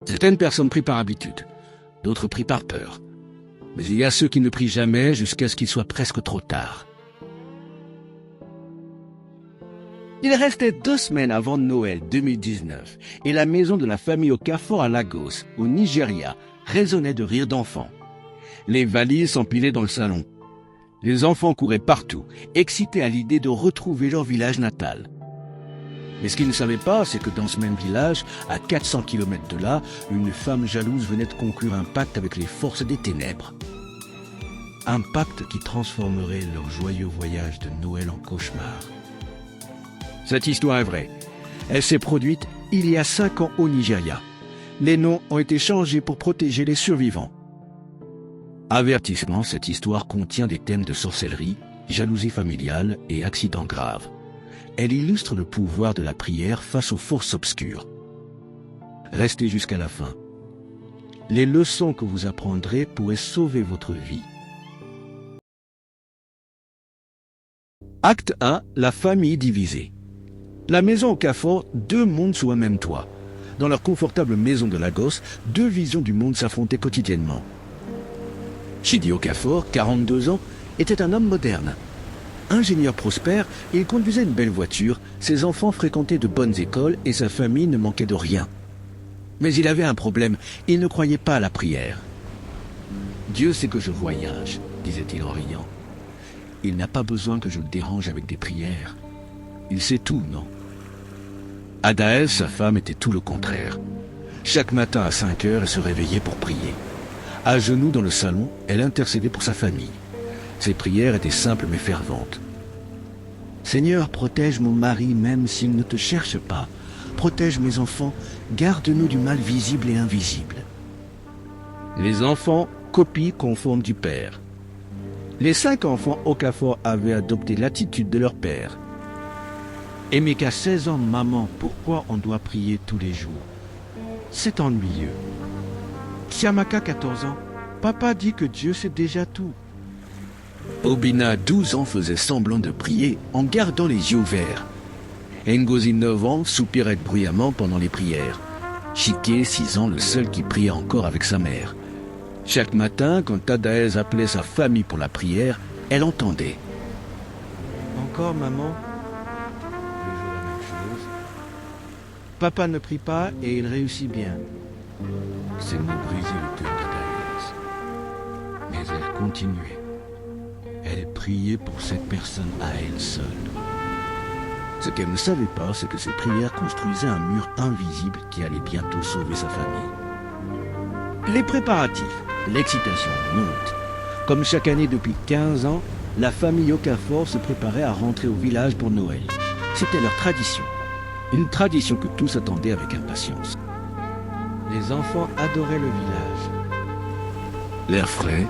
Certaines personnes prient par habitude, d'autres prient par peur. Mais il y a ceux qui ne prient jamais jusqu'à ce qu'il soit presque trop tard. Il restait 2 semaines avant Noël 2019 et la maison de la famille Okafor à Lagos, au Nigeria, résonnait de rires d'enfants. Les valises s'empilaient dans le salon. Les enfants couraient partout, excités à l'idée de retrouver leur village natal. Mais ce qu'ils ne savaient pas, c'est que dans ce même village, à 400 km de là, une femme jalouse venait de conclure un pacte avec les forces des ténèbres. Un pacte qui transformerait leur joyeux voyage de Noël en cauchemar. Cette histoire est vraie. Elle s'est produite il y a 5 ans au Nigeria. Les noms ont été changés pour protéger les survivants. Avertissement, cette histoire contient des thèmes de sorcellerie, jalousie familiale et accidents graves. Elle illustre le pouvoir de la prière face aux forces obscures. Restez jusqu'à la fin. Les leçons que vous apprendrez pourraient sauver votre vie. Acte 1. La famille divisée. La maison Okafor, 2 mondes sous un même toit. Dans leur confortable maison de Lagos, 2 visions du monde s'affrontaient quotidiennement. Chidi Okafor, 42 ans, était un homme moderne. Ingénieur prospère, il conduisait une belle voiture, ses enfants fréquentaient de bonnes écoles et sa famille ne manquait de rien. Mais il avait un problème, il ne croyait pas à la prière. « Dieu sait que je voyage », disait-il en riant. « Il n'a pas besoin que je le dérange avec des prières. Il sait tout, non ?» Adaël, sa femme, était tout le contraire. Chaque matin à 5 heures, elle se réveillait pour prier. À genoux dans le salon, elle intercédait pour sa famille. Ses prières étaient simples mais ferventes. « Seigneur, protège mon mari même s'il ne te cherche pas. Protège mes enfants, garde-nous du mal visible et invisible. » Les enfants, copie conforme du père. Les 5 enfants Okafor avaient adopté l'attitude de leur père. « Emeka, 16 ans, maman, pourquoi on doit prier tous les jours? C'est ennuyeux. » Chiamaka, 14 ans, papa dit que Dieu sait déjà tout. Obina, 12 ans, faisait semblant de prier en gardant les yeux ouverts. Ngozi, 9 ans, soupirait bruyamment pendant les prières. Chike, 6 ans, le seul qui priait encore avec sa mère. Chaque matin, quand Adaël appelait sa famille pour la prière, elle entendait. Encore, maman? Toujours la même chose. Papa ne prie pas et il réussit bien. Ces mots brisaient le cœur d'Adaël. Mais elle continuait. Elle priait pour cette personne à elle seule. Ce qu'elle ne savait pas, c'est que ses prières construisaient un mur invisible qui allait bientôt sauver sa famille. Les préparatifs, l'excitation monte. Comme chaque année depuis 15 ans, la famille Okafor se préparait à rentrer au village pour Noël. C'était leur tradition. Une tradition que tous attendaient avec impatience. Les enfants adoraient le village. L'air frais,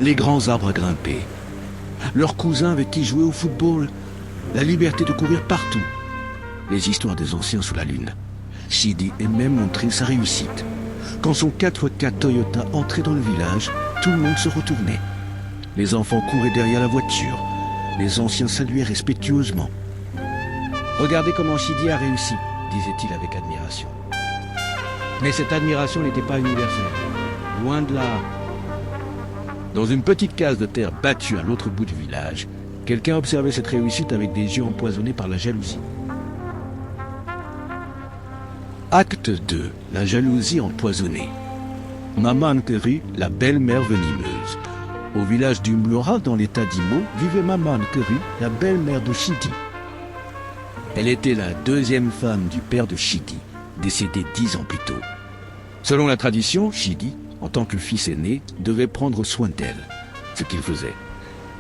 les grands arbres à grimper, leurs cousins avec qui jouer au football, la liberté de courir partout, les histoires des anciens sous la lune. Chidi aimait montrer sa réussite. Quand son 4x4 Toyota entrait dans le village, tout le monde se retournait. Les enfants couraient derrière la voiture. Les anciens saluaient respectueusement. « Regardez comment Chidi a réussi », disait-il avec admiration. Mais cette admiration n'était pas universelle. Loin de là. Dans une petite case de terre battue à l'autre bout du village, quelqu'un observait cette réussite avec des yeux empoisonnés par la jalousie. Acte 2. La jalousie empoisonnée. Maman Nkeri, la belle-mère venimeuse. Au village du Mlora, dans l'état d'Imo, vivait Maman Nkeri, la belle-mère de Chidi. Elle était la 2e femme du père de Chidi, décédé 10 ans plus tôt. Selon la tradition, Chidi, en tant que fils aîné, devait prendre soin d'elle. Ce qu'il faisait.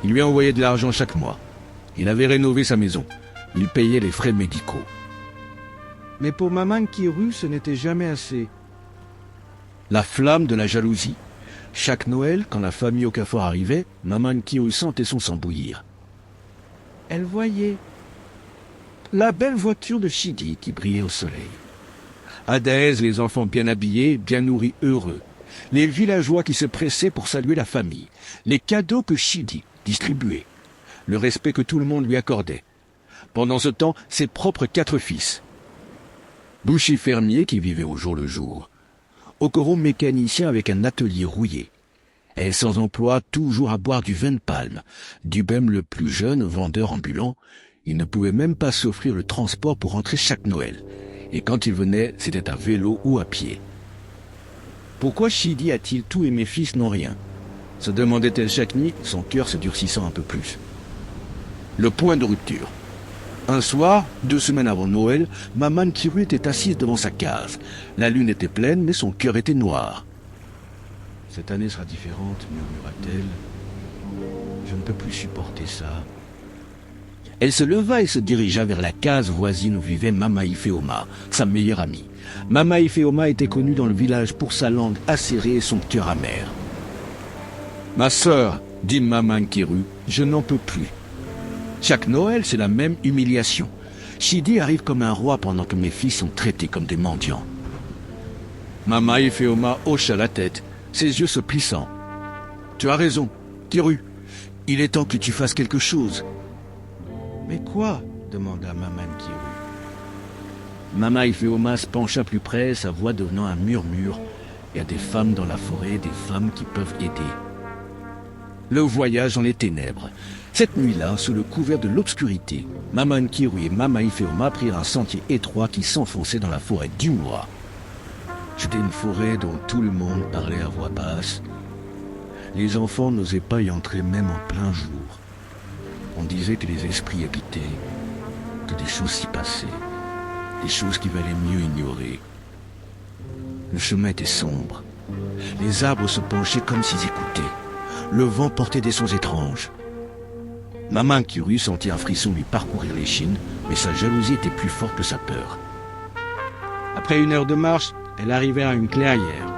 Il lui envoyait de l'argent chaque mois. Il avait rénové sa maison. Il payait les frais médicaux. Mais pour Maman Nkiru, ce n'était jamais assez. La flamme de la jalousie. Chaque Noël, quand la famille Okafor arrivait, Maman Nkiru sentait son sang bouillir. Elle voyait la belle voiture de Chidi qui brillait au soleil. Adaël, les enfants bien habillés, bien nourris, heureux. Les villageois qui se pressaient pour saluer la famille. Les cadeaux que Chidi distribuait. Le respect que tout le monde lui accordait. Pendant ce temps, ses propres 4 fils. Bouchi fermier qui vivait au jour le jour. Okoro mécanicien avec un atelier rouillé. Elle sans emploi, toujours à boire du vin de palme. Dubem le plus jeune, vendeur ambulant, il ne pouvait même pas s'offrir le transport pour rentrer chaque Noël. Et quand il venait, c'était à vélo ou à pied. Pourquoi Shidi a-t-il tout et mes fils n'ont rien? Se demandait-elle chaque nuit, son cœur se durcissant un peu plus. Le point de rupture. Un soir, 2 semaines avant Noël, Maman Kiru était assise devant sa case. La lune était pleine, mais son cœur était noir. Cette année sera différente, murmura-t-elle. Je ne peux plus supporter ça. Elle se leva et se dirigea vers la case voisine où vivait Mama Ifeoma, sa meilleure amie. Mama Ifeoma était connue dans le village pour sa langue acérée et son cœur amer. « Ma sœur, dit Maman Kiru, je n'en peux plus. Chaque Noël, c'est la même humiliation. Shidi arrive comme un roi pendant que mes fils sont traités comme des mendiants. » Mama Ifeoma hocha la tête, ses yeux se plissant. « Tu as raison, Kiru. Il est temps que tu fasses quelque chose. » « Mais quoi ?» demanda Maman Kiru. Mama Ifeoma se pencha plus près, sa voix devenant un murmure. « Il y a des femmes dans la forêt, des femmes qui peuvent aider. » Le voyage dans les ténèbres. Cette nuit-là, sous le couvert de l'obscurité, Maman Kiru et Mama Ifeoma prirent un sentier étroit qui s'enfonçait dans la forêt du mois. C'était une forêt dont tout le monde parlait à voix basse. Les enfants n'osaient pas y entrer même en plein jour. On disait que les esprits habitaient, que des choses s'y passaient, des choses qui valait mieux ignorer. Le chemin était sombre. Les arbres se penchaient comme s'ils écoutaient. Le vent portait des sons étranges. Maman Kiru sentit un frisson lui parcourir l'échine, mais sa jalousie était plus forte que sa peur. Après 1 heure de marche, elle arrivait à une clairière.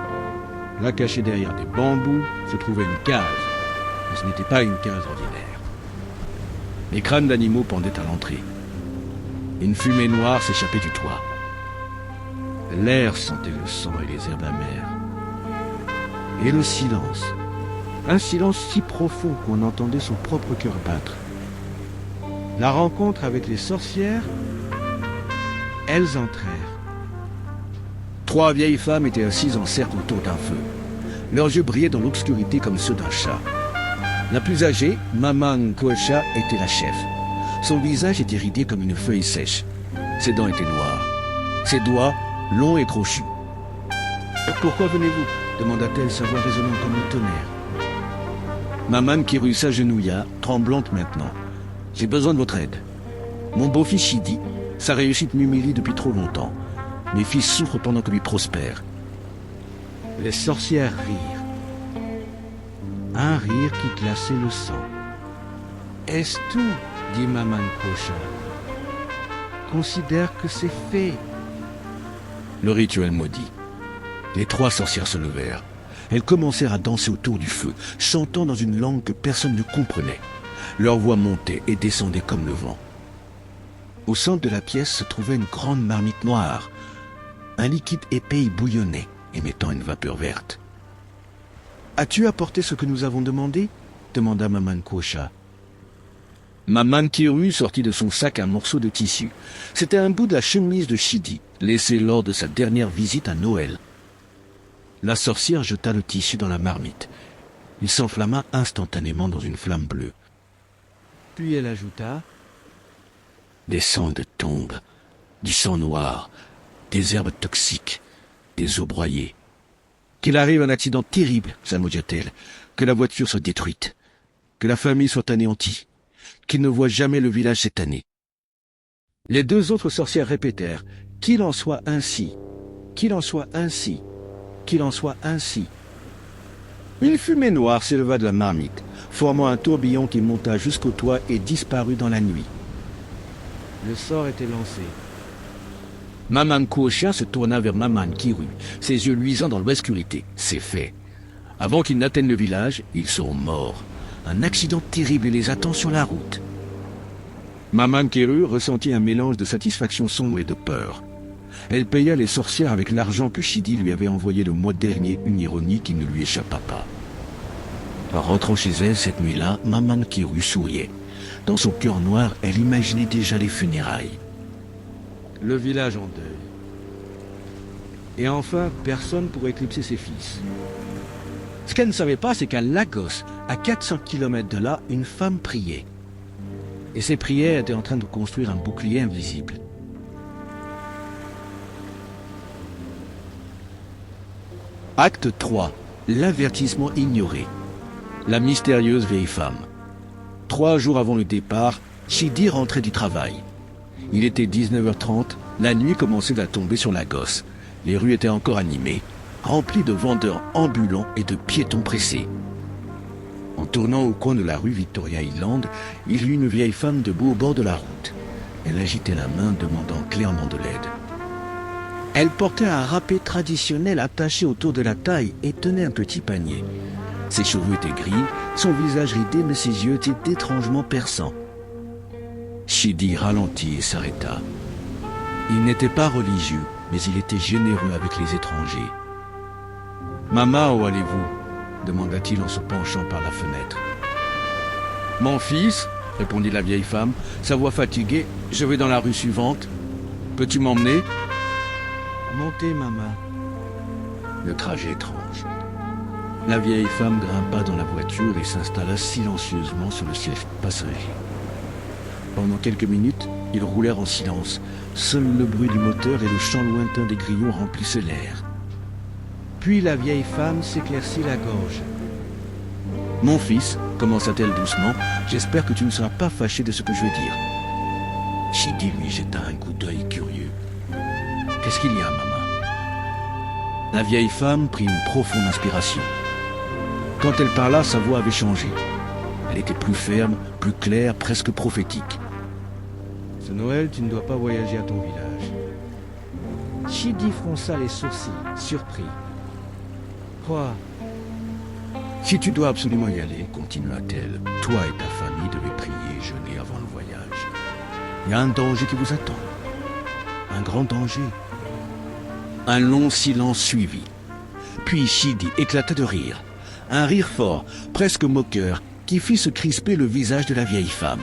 Là, cachée derrière des bambous, se trouvait une case. Mais ce n'était pas une case ordinaire. Les crânes d'animaux pendaient à l'entrée. Une fumée noire s'échappait du toit. L'air sentait le sang et les herbes amères. Et le silence. Un silence si profond qu'on entendait son propre cœur battre. La rencontre avec les sorcières, elles entrèrent. 3 vieilles femmes étaient assises en cercle autour d'un feu. Leurs yeux brillaient dans l'obscurité comme ceux d'un chat. La plus âgée, Maman Kocha, était la chef. Son visage était ridé comme une feuille sèche. Ses dents étaient noires. Ses doigts, longs et crochus. « Pourquoi venez-vous » demanda-t-elle, sa voix résonnant comme le tonnerre. Maman Kiru s'agenouilla, tremblante maintenant. « J'ai besoin de votre aide. Mon beau-fils Shidi, sa réussite m'humilie depuis trop longtemps. Mes fils souffrent pendant que lui prospèrent. » Les sorcières rirent. Un rire qui glaçait le sang. « Est-ce tout ?» dit Maman Kocha. « Considère que c'est fait. » Le rituel maudit. Les 3 sorcières se levèrent. Elles commencèrent à danser autour du feu, chantant dans une langue que personne ne comprenait. Leur voix montait et descendait comme le vent. Au centre de la pièce se trouvait une grande marmite noire. Un liquide épais y bouillonnait, émettant une vapeur verte. « As-tu apporté ce que nous avons demandé ?» demanda Maman Kocha. Maman Kiru sortit de son sac un morceau de tissu. C'était un bout de la chemise de Shidi, laissé lors de sa dernière visite à Noël. La sorcière jeta le tissu dans la marmite. Il s'enflamma instantanément dans une flamme bleue. Puis elle ajouta « Des cendres tombent, du sang noir, des herbes toxiques, des eaux broyées. Qu'il arrive un accident terrible, s'almodia-t-elle, que la voiture soit détruite, que la famille soit anéantie, qu'il ne voit jamais le village cette année. » Les 2 autres sorcières répétèrent « Qu'il en soit ainsi, qu'il en soit ainsi, qu'il en soit ainsi. » Une fumée noire s'éleva de la marmite, formant un tourbillon qui monta jusqu'au toit et disparut dans la nuit. Le sort était lancé. Maman Kocha se tourna vers Maman Kiru, ses yeux luisants dans l'obscurité. C'est fait. Avant qu'ils n'atteignent le village, ils seront morts. Un accident terrible les attend sur la route. Maman Kiru ressentit un mélange de satisfaction sombre et de peur. Elle paya les sorcières avec l'argent que Shidi lui avait envoyé le mois dernier, une ironie qui ne lui échappa pas. En rentrant chez elle cette nuit-là, Maman Kiru souriait. Dans son cœur noir, elle imaginait déjà les funérailles. Le village en deuil. Et enfin, personne pour éclipser ses fils. Ce qu'elle ne savait pas, c'est qu'à Lagos, à 400 km de là, une femme priait. Et ces prières étaient en train de construire un bouclier invisible. Acte 3. L'avertissement ignoré. La mystérieuse vieille femme. 3 jours avant le départ, Chidi rentrait du travail. Il était 19h30, la nuit commençait à tomber sur Lagos. Les rues étaient encore animées, remplies de vendeurs ambulants et de piétons pressés. En tournant au coin de la rue Victoria Island, il vit une vieille femme debout au bord de la route. Elle agitait la main, demandant clairement de l'aide. Elle portait un râpé traditionnel attaché autour de la taille et tenait un petit panier. Ses cheveux étaient gris, son visage ridé, mais ses yeux étaient étrangement perçants. Chidi ralentit et s'arrêta. Il n'était pas religieux, mais il était généreux avec les étrangers. « Maman, où allez-vous » demanda-t-il en se penchant par la fenêtre. « Mon fils, » répondit la vieille femme, sa voix fatiguée, « je vais dans la rue suivante. Peux-tu m'emmener ?»« Montez, maman. » Le trajet étrange. La vieille femme grimpa dans la voiture et s'installa silencieusement sur le siège passager. Pendant quelques minutes, ils roulèrent en silence. Seul le bruit du moteur et le chant lointain des grillons remplissaient l'air. Puis la vieille femme s'éclaircit la gorge. « Mon fils, commença-t-elle doucement, j'espère que tu ne seras pas fâché de ce que je vais dire. » Chidi lui jeta un coup d'œil curieux. « Qu'est-ce qu'il y a, maman ?» La vieille femme prit une profonde inspiration. Quand elle parla, sa voix avait changé. Elle était plus ferme, plus claire, presque prophétique. « Ce Noël, tu ne dois pas voyager à ton village. » Chidi fronça les sourcils, surpris. « Quoi ?»« Si tu dois absolument y aller, continua-t-elle, toi et ta famille devez prier et jeûner avant le voyage. Il y a un danger qui vous attend. Un grand danger. » Un long silence suivit. Puis Chidi éclata de rire. Un rire fort, presque moqueur, qui fit se crisper le visage de la vieille femme.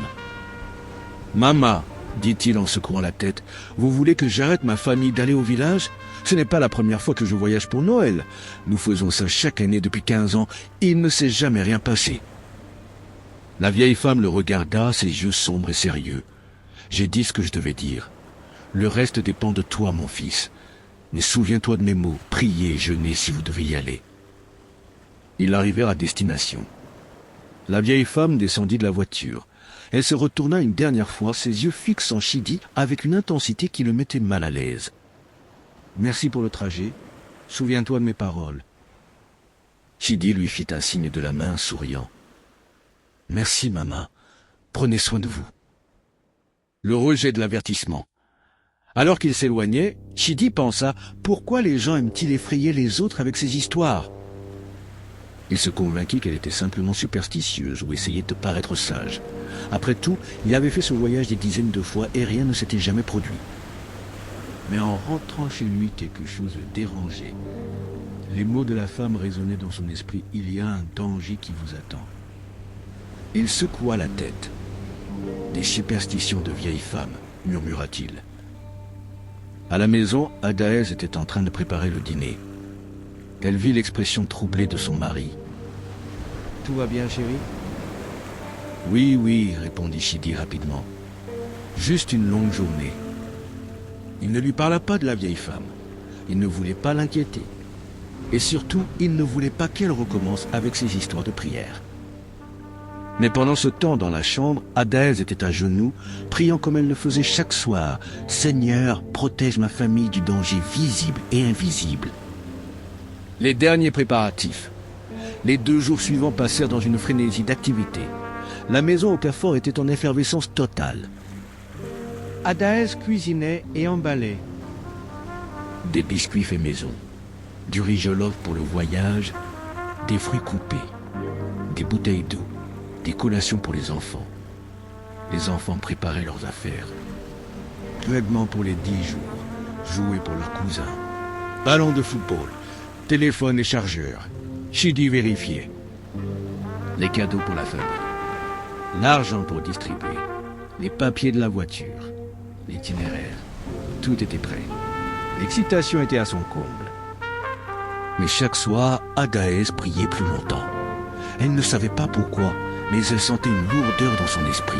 « Maman, dit-il en secouant la tête, vous voulez que j'arrête ma famille d'aller au village ? Ce n'est pas la première fois que je voyage pour Noël. Nous faisons ça chaque année depuis 15 ans. Il ne s'est jamais rien passé. » La vieille femme le regarda, ses yeux sombres et sérieux. « J'ai dit ce que je devais dire. Le reste dépend de toi, mon fils. Mais souviens-toi de mes mots, priez et jeûnez si vous devez y aller. » Ils arrivèrent à destination. La vieille femme descendit de la voiture. Elle se retourna une dernière fois, ses yeux fixes en Chidi avec une intensité qui le mettait mal à l'aise. « Merci pour le trajet. Souviens-toi de mes paroles. » Chidi lui fit un signe de la main, souriant. « Merci, maman. Prenez soin de vous. » Le rejet de l'avertissement. Alors qu'il s'éloignait, Chidi pensa « Pourquoi les gens aiment-ils effrayer les autres avec ces histoires ?» Il se convainquit qu'elle était simplement superstitieuse ou essayait de paraître sage. Après tout, il avait fait ce voyage des dizaines de fois et rien ne s'était jamais produit. Mais en rentrant chez lui, quelque chose le dérangeait. Les mots de la femme résonnaient dans son esprit. « Il y a un danger qui vous attend. » Il secoua la tête. « Des superstitions de vieille femme, murmura-t-il. » À la maison, Adaez était en train de préparer le dîner. Elle vit l'expression troublée de son mari. « Tout va bien, chérie ?»« Oui, oui, répondit Chidi rapidement. Juste une longue journée. » Il ne lui parla pas de la vieille femme. Il ne voulait pas l'inquiéter. Et surtout, il ne voulait pas qu'elle recommence avec ses histoires de prière. Mais pendant ce temps, dans la chambre, Adaez était à genoux, priant comme elle le faisait chaque soir. « Seigneur, protège ma famille du danger visible et invisible. » Les derniers préparatifs. Les 2 jours suivants passèrent dans une frénésie d'activité. La maison au Carrefour était en effervescence totale. Adaez cuisinait et emballait. Des biscuits faits maison, du riz jollof pour le voyage, des fruits coupés, des bouteilles d'eau, des collations pour les enfants. Les enfants préparaient leurs affaires. Vêtements pour les 10 jours, jouets pour leurs cousins, ballons de football, téléphone et chargeur. Chidi vérifiait. Les cadeaux pour la famille. L'argent pour distribuer. Les papiers de la voiture. L'itinéraire. Tout était prêt. L'excitation était à son comble. Mais chaque soir, Adaès priait plus longtemps. Elle ne savait pas pourquoi, mais elle sentait une lourdeur dans son esprit,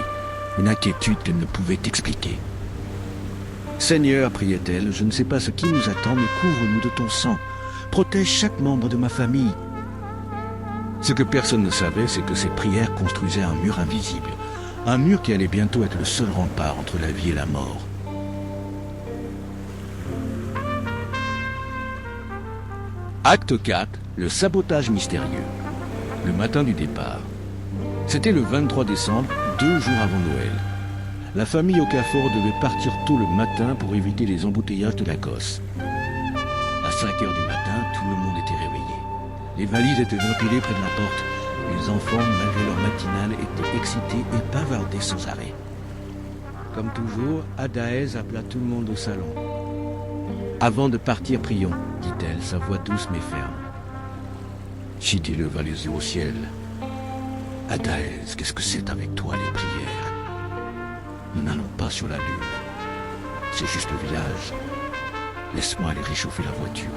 une inquiétude qu'elle ne pouvait expliquer. « Seigneur, priait-elle, je ne sais pas ce qui nous attend, mais couvre-nous de ton sang. Protège chaque membre de ma famille. » Ce que personne ne savait, c'est que ces prières construisaient un mur invisible, un mur qui allait bientôt être le seul rempart entre la vie et la mort. Acte 4, le sabotage mystérieux. Le matin du départ. C'était le 23 décembre, 2 jours avant Noël. La famille Okafor devait partir tôt le matin pour éviter les embouteillages de Lagos. À 5 heures du matin, tout le monde était réveillé. Les valises étaient empilées près de la porte. Les enfants, malgré leur matinale, étaient excités et bavardaient sans arrêt. Comme toujours, Adaès appela tout le monde au salon. « Avant de partir, prions, » dit-elle, sa voix douce mais ferme. Chidi leva les yeux au ciel. « Adaès, qu'est-ce que c'est avec toi, les prières? Nous n'allons pas sur la lune. C'est juste le village. Laisse-moi aller réchauffer la voiture. »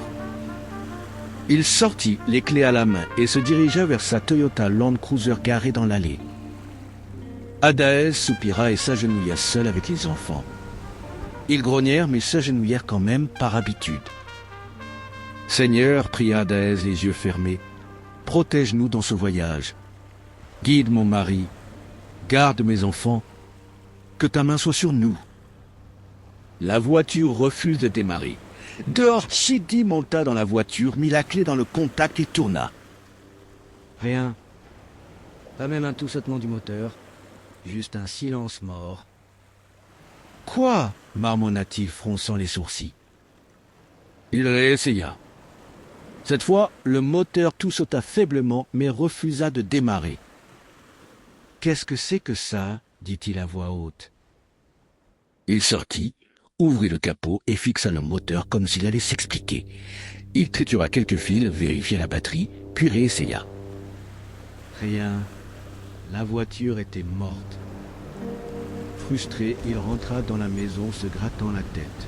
Il sortit, les clés à la main, et se dirigea vers sa Toyota Land Cruiser garée dans l'allée. Adaès soupira et s'agenouilla seul avec les enfants. Ils grognèrent, mais s'agenouillèrent quand même par habitude. « Seigneur, pria Adaès les yeux fermés, protège-nous dans ce voyage. Guide mon mari, garde mes enfants, que ta main soit sur nous. » La voiture refuse de démarrer. Dehors, Chidi monta dans la voiture, mit la clé dans le contact et tourna. Rien. Pas même un tout sautement du moteur. Juste un silence mort. Quoi? Marmonna-t-il, fronçant les sourcils. Il réessaya. Cette fois, le moteur tout sauta faiblement, mais refusa de démarrer. Qu'est-ce que c'est que ça? Dit-il à voix haute. Il sortit, ouvrit le capot et fixa le moteur comme s'il allait s'expliquer. Il tritura quelques fils, vérifia la batterie, puis réessaya. Rien. La voiture était morte. Frustré, il rentra dans la maison se grattant la tête.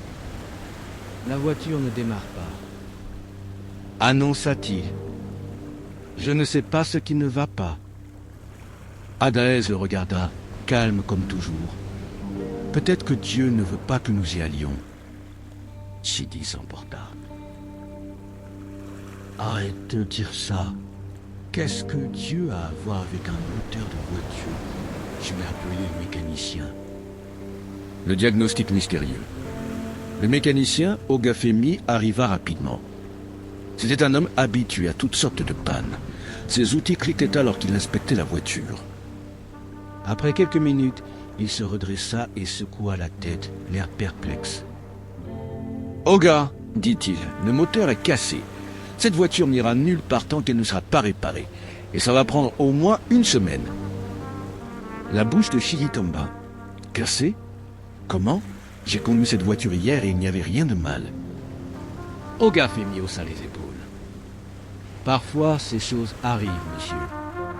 La voiture ne démarre pas. Annonça-t-il. Je ne sais pas ce qui ne va pas. Adaès le regarda, calme comme toujours. Peut-être que Dieu ne veut pas que nous y allions. Chidi s'emporta. Arrête de dire ça. Qu'est-ce que Dieu a à voir avec un moteur de voiture? Je vais appeler le mécanicien. Le diagnostic mystérieux. Le mécanicien, Ogafemi, arriva rapidement. C'était un homme habitué à toutes sortes de pannes. Ses outils cliquetaient alors qu'il inspectait la voiture. Après quelques minutes, il se redressa et secoua la tête, l'air perplexe. « Oga, dit-il, le moteur est cassé. Cette voiture n'ira nulle part tant qu'elle ne sera pas réparée. Et ça va prendre au moins 1 semaine. » La bouche de Chidi tomba. « Cassée? Comment? J'ai conduit cette voiture hier et il n'y avait rien de mal. » Ogafemi haussa les épaules. « Parfois, ces choses arrivent, monsieur.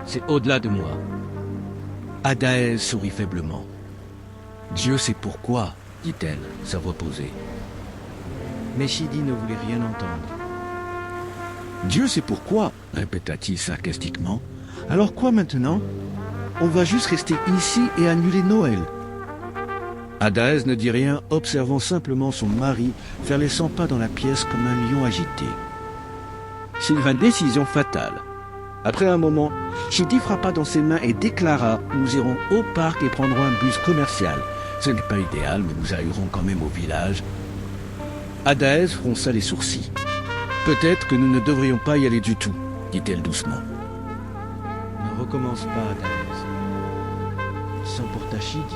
C'est au-delà de moi. » Adaès sourit faiblement. « Dieu sait pourquoi, dit-elle, sa voix posée. » Mais Chidi ne voulait rien entendre. « Dieu sait pourquoi, répéta-t-il sarcastiquement. Alors quoi maintenant? On va juste rester ici et annuler Noël. » Adaès ne dit rien, observant simplement son mari faire les 100 pas dans la pièce comme un lion agité. C'est une décision fatale. Après un moment, Chidi frappa dans ses mains et déclara « Nous irons au parc et prendrons un bus commercial. Ce n'est pas idéal, mais nous arriverons quand même au village. » Adaès fronça les sourcils. « Peut-être que nous ne devrions pas y aller du tout, dit-elle doucement. Ne recommence pas, Adaès. S'emporta Chidi.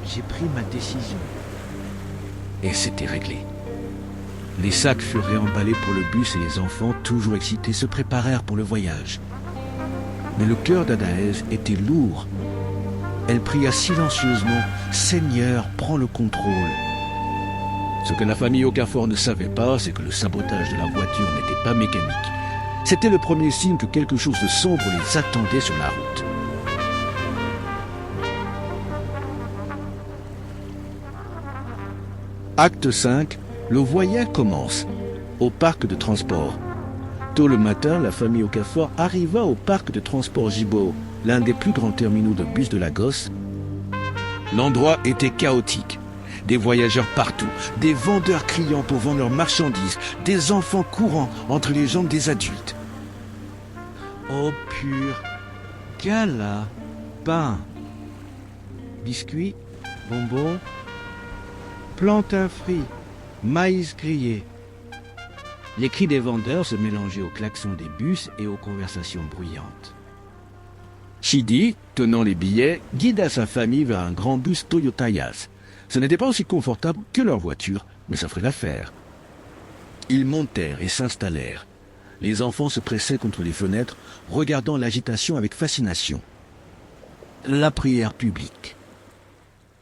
J'ai pris ma décision. Et c'était réglé. Les sacs furent réemballés pour le bus et les enfants, toujours excités, se préparèrent pour le voyage. Mais le cœur d'Adaès était lourd. Elle pria silencieusement « Seigneur, prends le contrôle ». Ce que la famille Okafor ne savait pas, c'est que le sabotage de la voiture n'était pas mécanique. C'était le premier signe que quelque chose de sombre les attendait sur la route. Acte 5, Le voyage commence au parc de transport. Tôt le matin, la famille Okafor arriva au parc de transport Jibo, l'un des plus grands terminaux de bus de Lagos. L'endroit était chaotique. Des voyageurs partout, des vendeurs criant pour vendre leurs marchandises, des enfants courant entre les jambes des adultes. Oh pur, gala, pain, biscuits, bonbons, plantains frits, maïs grillé. Les cris des vendeurs se mélangeaient aux klaxons des bus et aux conversations bruyantes. Chidi, tenant les billets, guida sa famille vers un grand bus Toyota Yaris. Ce n'était pas aussi confortable que leur voiture, mais ça ferait l'affaire. Ils montèrent et s'installèrent. Les enfants se pressaient contre les fenêtres, regardant l'agitation avec fascination. La prière publique.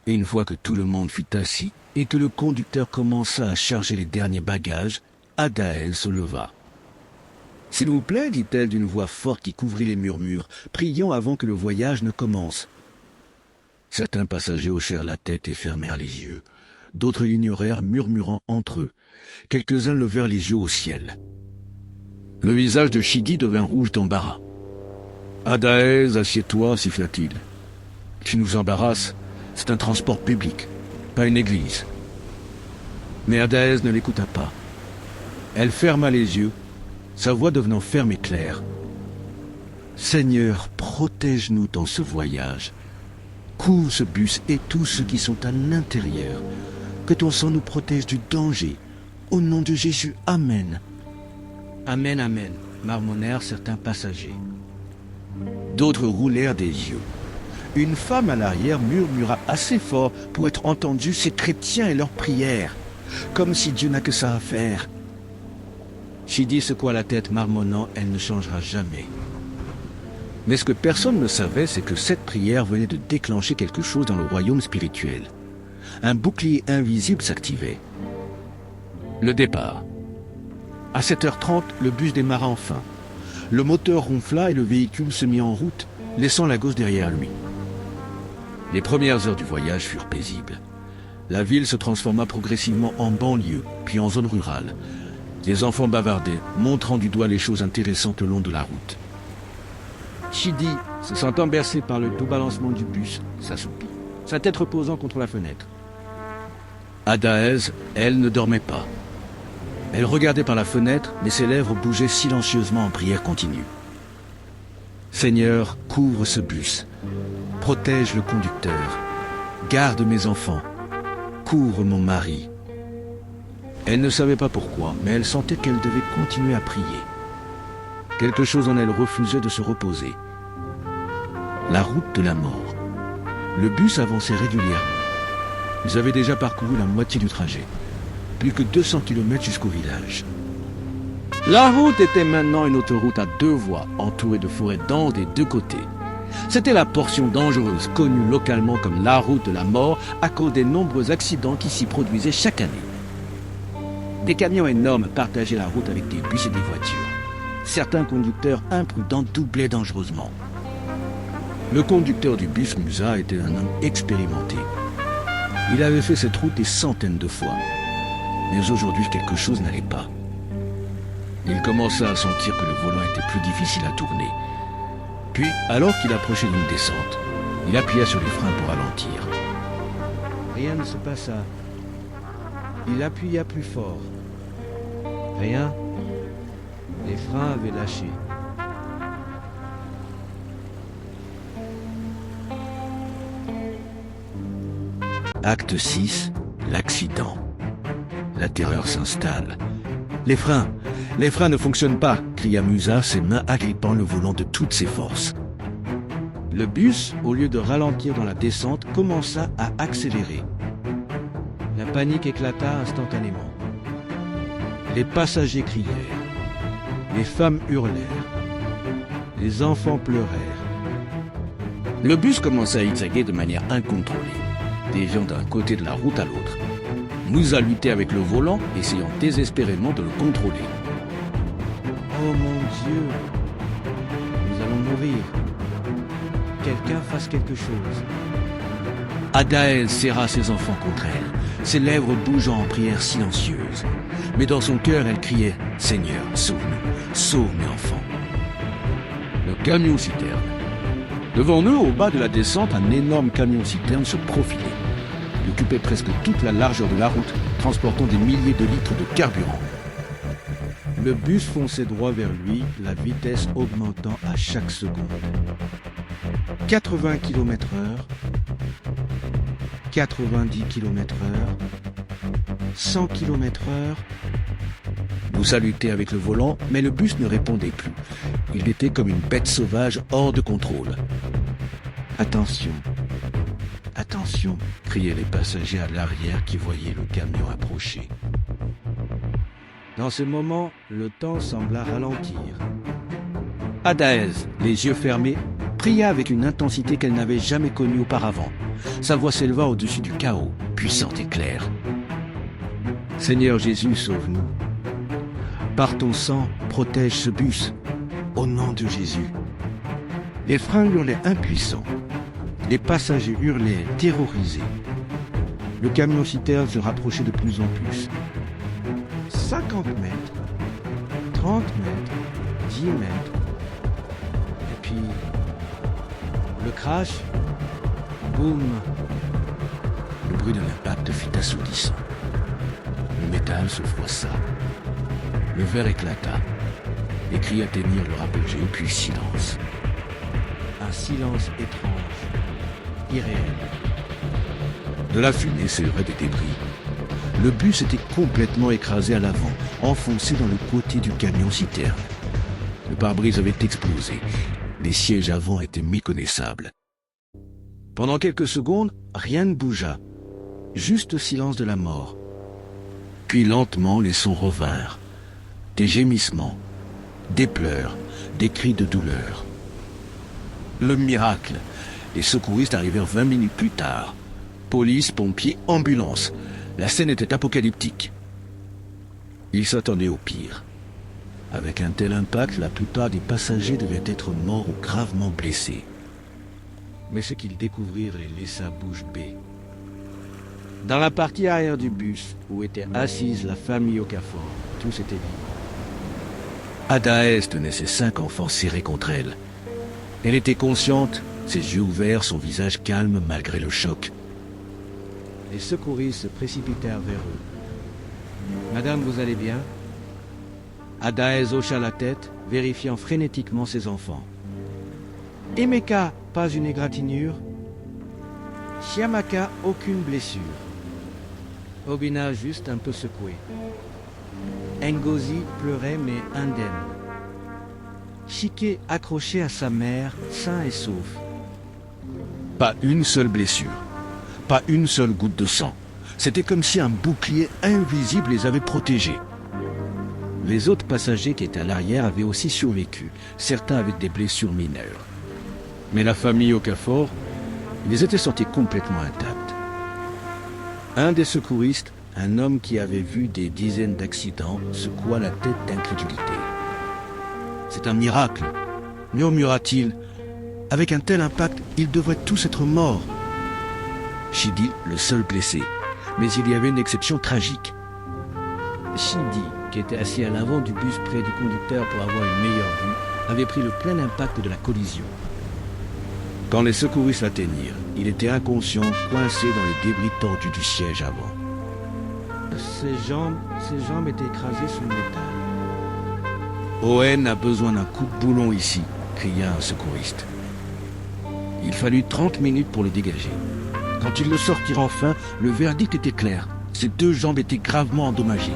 Et une fois que tout le monde fut assis et que le conducteur commença à charger les derniers bagages, Adaël se leva. « S'il vous plaît, dit-elle d'une voix forte qui couvrit les murmures, prions avant que le voyage ne commence. » Certains passagers hochèrent la tête et fermèrent les yeux. D'autres l'ignorèrent, murmurant entre eux. Quelques-uns levèrent les yeux au ciel. Le visage de Chidi devint rouge d'embarras. « Adaël, assieds-toi, siffla-t-il. Tu nous embarrasses, c'est un transport public, pas une église. » Mais Adaël ne l'écouta pas. Elle ferma les yeux, sa voix devenant ferme et claire. « Seigneur, protège-nous dans ce voyage. Couvre ce bus et tous ceux qui sont à l'intérieur. Que ton sang nous protège du danger. Au nom de Jésus, Amen. » Amen, Amen, marmonnèrent certains passagers. D'autres roulèrent des yeux. Une femme à l'arrière murmura assez fort pour être entendue ces chrétiens et leurs prières, comme si Dieu n'a que ça à faire. Chidi secoua la tête, marmonnant « Elle ne changera jamais ». Mais ce que personne ne savait, c'est que cette prière venait de déclencher quelque chose dans le royaume spirituel. Un bouclier invisible s'activait. Le départ. À 7h30, le bus démarra enfin. Le moteur ronfla et le véhicule se mit en route, laissant Lagos derrière lui. Les premières heures du voyage furent paisibles. La ville se transforma progressivement en banlieue, puis en zone rurale. Les enfants bavardaient, montrant du doigt les choses intéressantes le long de la route. Chidi, se sentant bercé par le doux balancement du bus, s'assoupit, sa tête reposant contre la fenêtre. Adaël, elle, ne dormait pas. Elle regardait par la fenêtre, mais ses lèvres bougeaient silencieusement en prière continue. Seigneur, couvre ce bus. Protège le conducteur. Garde mes enfants. Couvre mon mari. Elle ne savait pas pourquoi, mais elle sentait qu'elle devait continuer à prier. Quelque chose en elle refusait de se reposer. La route de la mort. Le bus avançait régulièrement. Ils avaient déjà parcouru la moitié du trajet. Plus que 200 km jusqu'au village. La route était maintenant une autoroute à 2 voies, entourée de forêts denses des 2 côtés. C'était la portion dangereuse, connue localement comme la route de la mort, à cause des nombreux accidents qui s'y produisaient chaque année. Des camions énormes partageaient la route avec des bus et des voitures. Certains conducteurs imprudents doublaient dangereusement. Le conducteur du bus Musa était un homme expérimenté. Il avait fait cette route des centaines de fois. Mais aujourd'hui, quelque chose n'allait pas. Il commença à sentir que le volant était plus difficile à tourner. Puis, alors qu'il approchait d'une descente, il appuya sur les freins pour ralentir. Rien ne se passa. Il appuya plus fort. Rien. Les freins avaient lâché. Acte 6, l'accident. La terreur s'installe. Les freins ne fonctionnent pas, cria Musa, ses mains agrippant le volant de toutes ses forces. Le bus, au lieu de ralentir dans la descente, commença à accélérer. La panique éclata instantanément. Les passagers crièrent. Les femmes hurlèrent. Les enfants pleurèrent. Le bus commença à zigzaguer de manière incontrôlée, déviant d'un côté de la route à l'autre. Musa luttait avec le volant, essayant désespérément de le contrôler. Oh mon Dieu! Nous allons mourir. Quelqu'un fasse quelque chose. Adaël serra ses enfants contre elle. ses lèvres bougeant en prière silencieuse. Mais dans son cœur, elle criait « Seigneur, sauve-nous, sauve mes enfants !» Le camion-citerne. Devant eux, au bas de la descente, un énorme camion-citerne se profilait. Il occupait presque toute la largeur de la route, transportant des milliers de litres de carburant. Le bus fonçait droit vers lui, la vitesse augmentant à chaque seconde. 80 km/h, 90 km/h, 100 km/h. Vous salutez avec le volant, mais le bus ne répondait plus. Il était comme une bête sauvage hors de contrôle. « Attention, attention !» criaient les passagers à l'arrière qui voyaient le camion approcher. Dans ce moment, le temps sembla ralentir. Adaez, les yeux fermés, pria avec une intensité qu'elle n'avait jamais connue auparavant. Sa voix s'éleva au-dessus du chaos, puissante et claire. « Seigneur Jésus, sauve-nous. Par ton sang, protège ce bus. Au nom de Jésus. » Les freins hurlaient impuissants. Les passagers hurlaient, terrorisés. Le camion-citerne se rapprochait de plus en plus. 50 mètres, 30 mètres, 10 mètres. Et puis, le crash, boum. Le bruit de l'impact fut assourdissant. Le métal se froissa. Le verre éclata. Les cris atteignirent leur apogée, puis silence. Un silence étrange, irréel. De la fumée s'élevait des débris. Le bus était complètement écrasé à l'avant, enfoncé dans le côté du camion-citerne. Le pare-brise avait explosé. Les sièges avant étaient méconnaissables. Pendant quelques secondes, rien ne bougea. Juste le silence de la mort. Puis lentement, les sons revinrent. Des gémissements, des pleurs, des cris de douleur. Le miracle. Les secouristes arrivèrent 20 minutes plus tard. Police, pompiers, ambulance. La scène était apocalyptique. Ils s'attendaient au pire. Avec un tel impact, la plupart des passagers devaient être morts ou gravement blessés. Mais ce qu'ils découvrirent les laissa bouche bée. Dans la partie arrière du bus, où était assise la famille Okafor, tous étaient vivants. Adaez tenait ses 5 enfants serrés contre elle. Elle était consciente, ses yeux ouverts, son visage calme malgré le choc. Les secouristes se précipitèrent vers eux. « Madame, vous allez bien ?» Adaez hocha la tête, vérifiant frénétiquement ses enfants. « Emeka, pas une égratignure. Chiamaka, aucune blessure. Obina, juste un peu secoué. Ngozi pleurait mais indemne. Chike accroché à sa mère, sain et sauf. Pas une seule blessure. Pas une seule goutte de sang. C'était comme si un bouclier invisible les avait protégés. Les autres passagers qui étaient à l'arrière avaient aussi survécu, certains avec des blessures mineures. Mais la famille Okafor, ils étaient sortis complètement intacts. Un des secouristes, un homme qui avait vu des dizaines d'accidents, secoua la tête d'incrédulité. C'est un miracle, murmura-t-il. Avec un tel impact, ils devraient tous être morts. Shidi, le seul blessé. Mais il y avait une exception tragique. Shidi, qui était assis à l'avant du bus près du conducteur pour avoir une meilleure vue, avait pris le plein impact de la collision. Quand les secouristes l'atteignirent, il était inconscient, coincé dans les débris tordus du siège avant. Ses jambes étaient écrasées sous le métal. Owen a besoin d'un coup de boulon ici, cria un secouriste. Il fallut 30 minutes pour le dégager. Quand ils le sortirent enfin, le verdict était clair. Ses 2 jambes étaient gravement endommagées.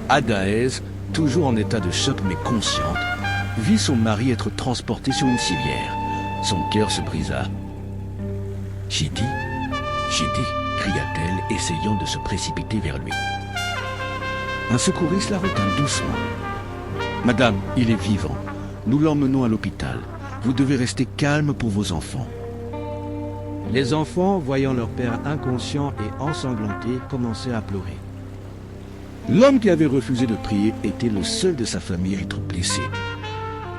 Adaez, toujours en état de choc mais consciente, vit son mari être transporté sur une civière. Son cœur se brisa. « Chidi, Chidi !» cria-t-elle, essayant de se précipiter vers lui. Un secouriste la retint doucement. « Madame, il est vivant. Nous l'emmenons à l'hôpital. Vous devez rester calme pour vos enfants. » Les enfants, voyant leur père inconscient et ensanglanté, commençaient à pleurer. L'homme qui avait refusé de prier était le seul de sa famille à être blessé,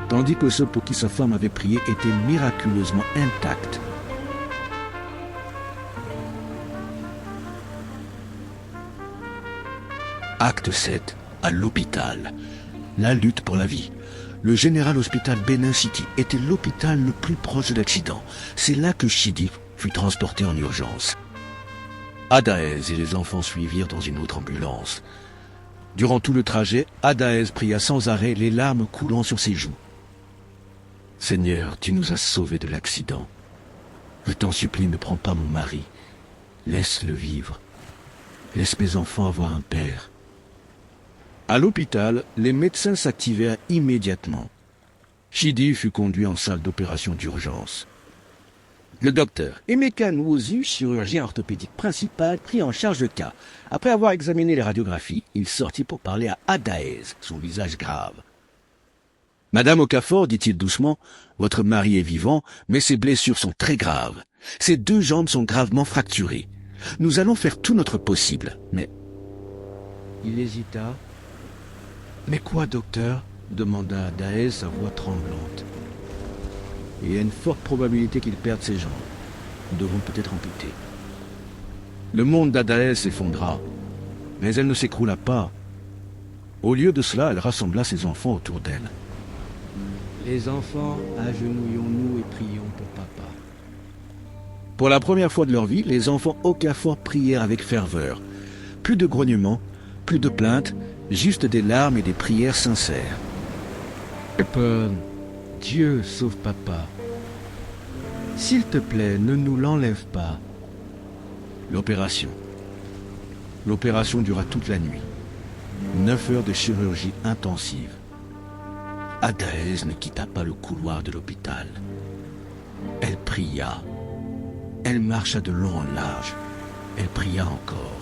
tandis que ceux pour qui sa femme avait prié étaient miraculeusement intacts. Acte 7, à l'hôpital. La lutte pour la vie. Le General Hospital Benin City était l'hôpital le plus proche de l'accident. C'est là que Chidi fut transporté en urgence. Adaez et les enfants suivirent dans une autre ambulance. Durant tout le trajet, Adaez pria sans arrêt, les larmes coulant sur ses joues. « Seigneur, tu nous as sauvés de l'accident. Je t'en supplie, ne prends pas mon mari. Laisse-le vivre. Laisse mes enfants avoir un père. » À l'hôpital, les médecins s'activèrent immédiatement. Chidi fut conduit en salle d'opération d'urgence. Le docteur Emeka Nwozu, chirurgien orthopédique principal, prit en charge le cas. Après avoir examiné les radiographies, il sortit pour parler à Adaez, son visage grave. « Madame Okafor, dit-il doucement, votre mari est vivant, mais ses blessures sont très graves. Ses 2 jambes sont gravement fracturées. Nous allons faire tout notre possible, mais... » Il hésita. « Mais quoi, docteur ?» demanda Adaez, sa voix tremblante. « Il y a une forte probabilité qu'il perde ses jambes. Nous devons peut-être amputer. » Le monde d'Adaez s'effondra, mais elle ne s'écroula pas. Au lieu de cela, elle rassembla ses enfants autour d'elle. « Les enfants, agenouillons-nous et prions pour papa. » Pour la première fois de leur vie, les enfants Okafor prièrent avec ferveur. Plus de grognements, plus de plaintes, juste des larmes et des prières sincères. « Dieu sauve papa. S'il te plaît, ne nous l'enlève pas. » L'opération. L'opération dura toute la nuit. 9 heures de chirurgie intensive. Adaez ne quitta pas le couloir de l'hôpital. Elle pria. Elle marcha de long en large. Elle pria encore.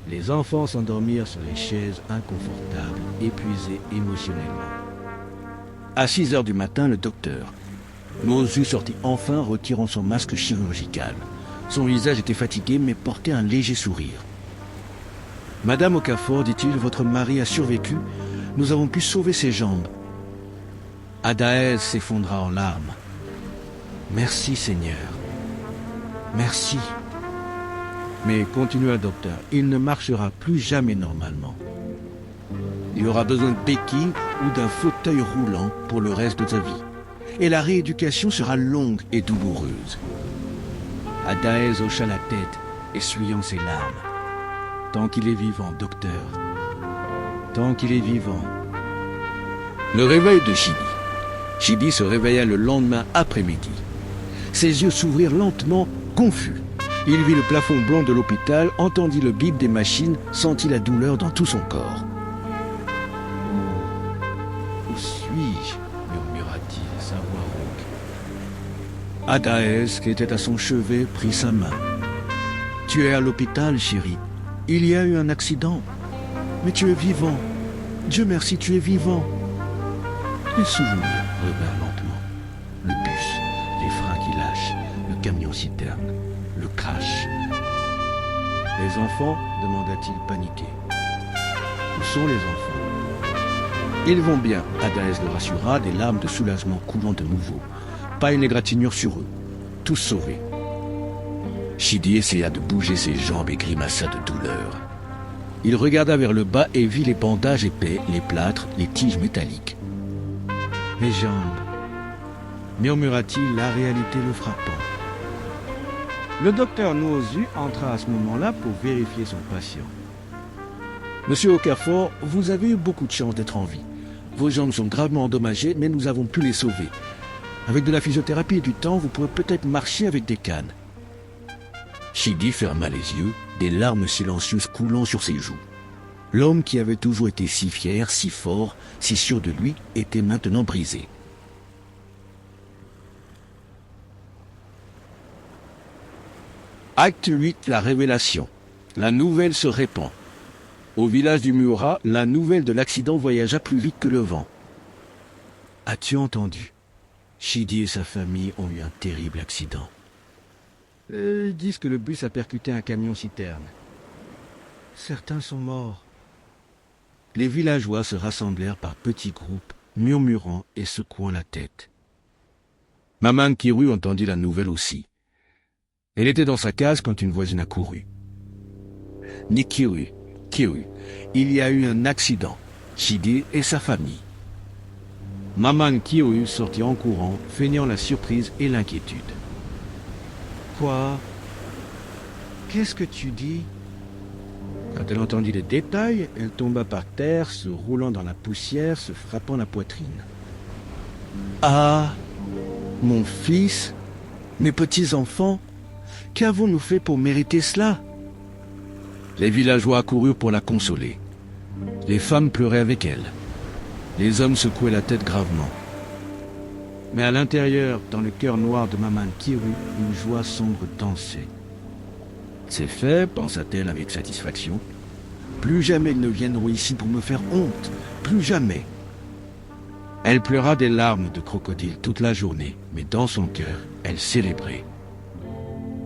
Les enfants s'endormirent sur les chaises inconfortables, épuisés émotionnellement. À 6 heures du matin, le docteur Nwozu sortit enfin, retirant son masque chirurgical. Son visage était fatigué, mais portait un léger sourire. « Madame Okafor, dit-il, votre mari a survécu. Nous avons pu sauver ses jambes. » Adaez s'effondra en larmes. « Merci, Seigneur. Merci. » Mais, continua le docteur, il ne marchera plus jamais normalement. Il aura besoin de béquilles ou d'un fauteuil roulant pour le reste de sa vie. Et la rééducation sera longue et douloureuse. Adaez hocha la tête, essuyant ses larmes. « Tant qu'il est vivant, docteur. Tant qu'il est vivant. » Le réveil de Chidi. Chidi se réveilla le lendemain après-midi. Ses yeux s'ouvrirent lentement, confus. Il vit le plafond blanc de l'hôpital, entendit le bip des machines, sentit la douleur dans tout son corps. « Où suis-je » murmura-t-il, sa voix rauque. Adaez, qui était à son chevet, prit sa main. « Tu es à l'hôpital, chérie. Il y a eu un accident. Mais tu es vivant. Dieu merci, tu es vivant. » Les souvenirs revinrent lentement. Le bus, les freins qui lâchent, le camion-citerne, le crash. « Les enfants ?» demanda-t-il paniqué. « Où sont les enfants ?»« Ils vont bien, » Adaez le rassura, des larmes de soulagement coulant de nouveau. Pas une égratignure sur eux. Tous sauvés. Chidi essaya de bouger ses jambes et grimaça de douleur. Il regarda vers le bas et vit les bandages épais, les plâtres, les tiges métalliques. « Mes jambes !» murmura-t-il, la réalité le frappant. Le docteur Nwozu entra à ce moment-là pour vérifier son patient. « Monsieur Okafor, vous avez eu beaucoup de chance d'être en vie. Vos jambes sont gravement endommagées, mais nous avons pu les sauver. Avec de la physiothérapie et du temps, vous pourrez peut-être marcher avec des cannes. » Chidi ferma les yeux, des larmes silencieuses coulant sur ses joues. L'homme qui avait toujours été si fier, si fort, si sûr de lui, était maintenant brisé. Acte 8, la révélation. La nouvelle se répand. Au village du Mura, la nouvelle de l'accident voyagea plus vite que le vent. « As-tu entendu ? Chidi et sa famille ont eu un terrible accident. Ils disent que le bus a percuté un camion-citerne. Certains sont morts. » Les villageois se rassemblèrent par petits groupes, murmurant et secouant la tête. Maman Kiru entendit la nouvelle aussi. Elle était dans sa case quand une voisine accourut. « Nikiru, Kiru, il y a eu un accident. Shidi et sa famille. Maman Kiru sortit en courant, feignant la surprise et l'inquiétude. Quoi? Qu'est-ce que tu dis? Quand elle entendit les détails, elle tomba par terre, se roulant dans la poussière, se frappant la poitrine. Ah, mon fils, mes petits-enfants, qu'avons-nous fait pour mériter cela? Les villageois accoururent pour la consoler. Les femmes pleuraient avec elle. Les hommes secouaient la tête gravement. Mais à l'intérieur, dans le cœur noir de Maman Kiru, une joie sombre dansait. C'est fait, pensa-t-elle avec satisfaction. Plus jamais ils ne viendront ici pour me faire honte. Plus jamais. Elle pleura des larmes de crocodile toute la journée, mais dans son cœur, elle célébrait.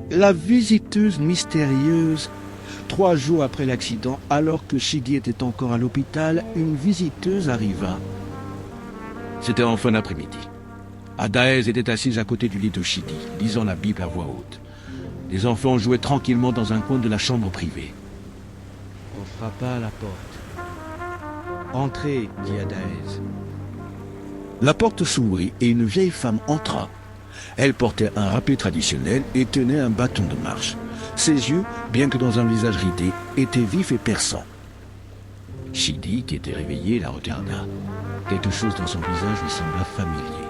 La visiteuse mystérieuse. 3 jours après l'accident, alors que Shidi était encore à l'hôpital, une visiteuse arriva. C'était en fin d'après-midi. Adaez était assise à côté du lit de Shidi, lisant la Bible à voix haute. Les enfants jouaient tranquillement dans un coin de la chambre privée. On frappa à la porte. « Entrez, dit Adaez. » La porte s'ouvrit et une vieille femme entra. Elle portait un râpé traditionnel et tenait un bâton de marche. Ses yeux, bien que dans un visage ridé, étaient vifs et perçants. Shidi, qui était réveillé, la regarda. Quelque chose dans son visage lui sembla familier.